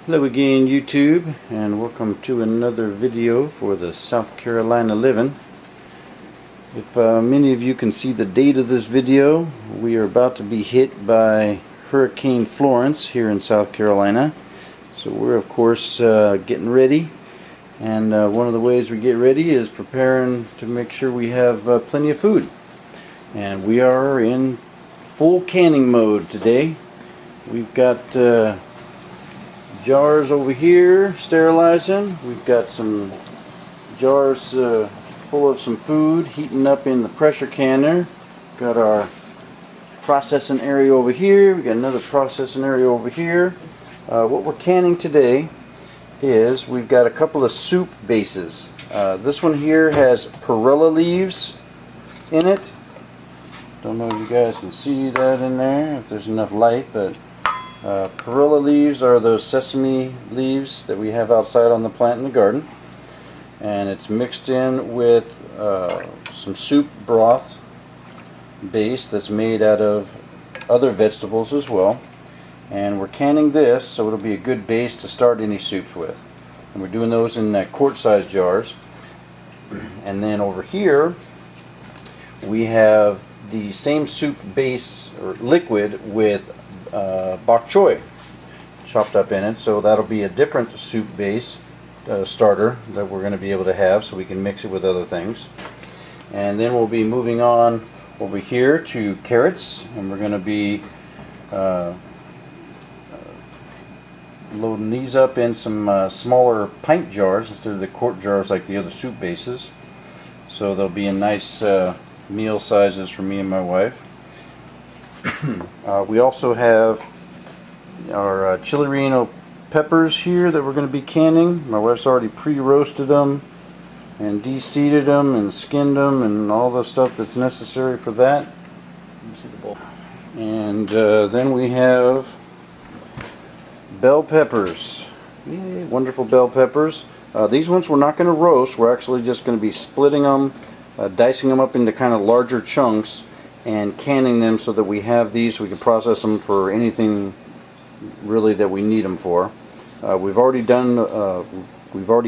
Hello again, YouTube, and welcome to another video for the South Carolina living. If many of you can see the date of this video, we are about to be hit by Hurricane Florence here in South Carolina. So we're of course getting ready, and one of the ways we get ready is preparing to make sure we have plenty of food. And we are in full canning mode today. We've got jars over here sterilizing. We've got some jars full of some food heating up in the pressure canner. Got our processing area over here. We got another processing area over here. What we're canning today is we've got a couple of soup bases. This one here has perilla leaves in it. Don't know if you guys can see that in there, if there's enough light, but perilla leaves are those sesame leaves that we have outside on the plant in the garden, and it's mixed in with some soup broth base that's made out of other vegetables as well. And we're canning this so it'll be a good base to start any soups with, and we're doing those in quart-sized jars. And then over here we have the same soup base or liquid with Bok-Choy chopped up in it, so that'll be a different soup base starter that we're going to be able to have, so we can mix it with other things. And then we'll be moving on over here to carrots, and we're going to be loading these up in some smaller pint jars instead of the quart jars like the other soup bases, so they'll be in nice meal sizes for me and my wife. We also have our chili relleno peppers here that we're going to be canning. My wife's already pre-roasted them and deseeded them and skinned them and all the stuff that's necessary for that. Let me see the bowl. And then we have bell peppers. Yay, wonderful bell peppers. These ones we're not going to roast. We're actually just going to be splitting them, dicing them up into kind of larger chunks, and canning them so that we have these so we can process them for anything really that we need them for. We've already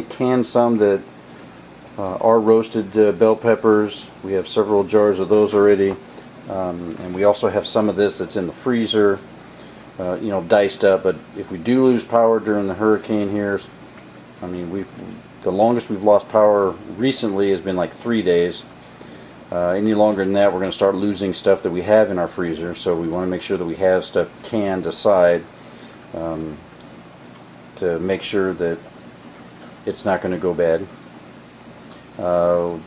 canned some that are roasted bell peppers. We have several jars of those already, and we also have some of this that's in the freezer, diced up. But if we do lose power during the hurricane here, I mean, the longest we've lost power recently has been like 3 days. Any longer than that, we're going to start losing stuff that we have in our freezer, so we want to make sure that we have stuff canned aside to make sure that it's not going to go bad.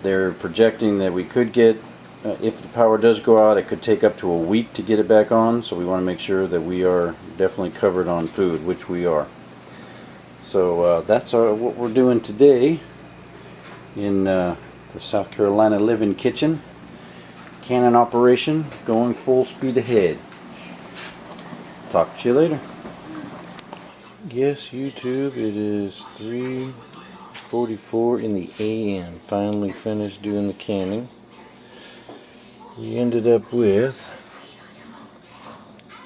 They're projecting that we could get, if the power does go out, it could take up to a week to get it back on, so we want to make sure that we are definitely covered on food, which we are. So that's what we're doing today in the South Carolina living kitchen. Canning operation going full speed ahead. Talk to you later. Yes, YouTube, it is 3:44 in the AM. Finally finished doing the canning. We ended up with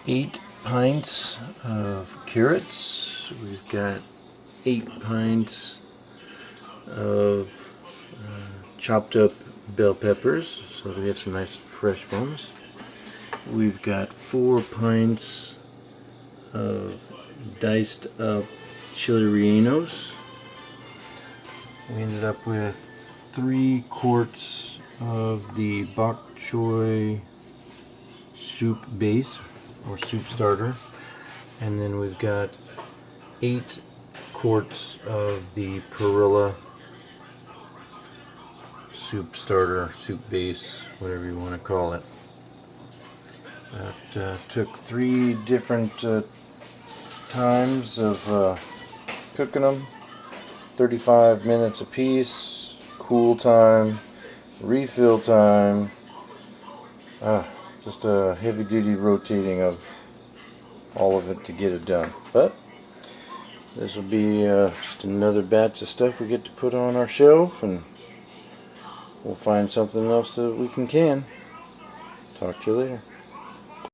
8 pints of carrots. We've got 8 pints of chopped up bell peppers, so we have some nice fresh ones. We've got 4 pints of diced up chili rellenos. We ended up with 3 quarts of the Bok-Choy soup base or soup starter, and then we've got 8 quarts of the Perilla soup starter, soup base, whatever you want to call it. That took 3 different times of cooking them, 35 minutes a piece, cool time, refill time, just a heavy duty rotating of all of it to get it done. But this will be just another batch of stuff we get to put on our shelf, and we'll find something else that we can. Talk to you later.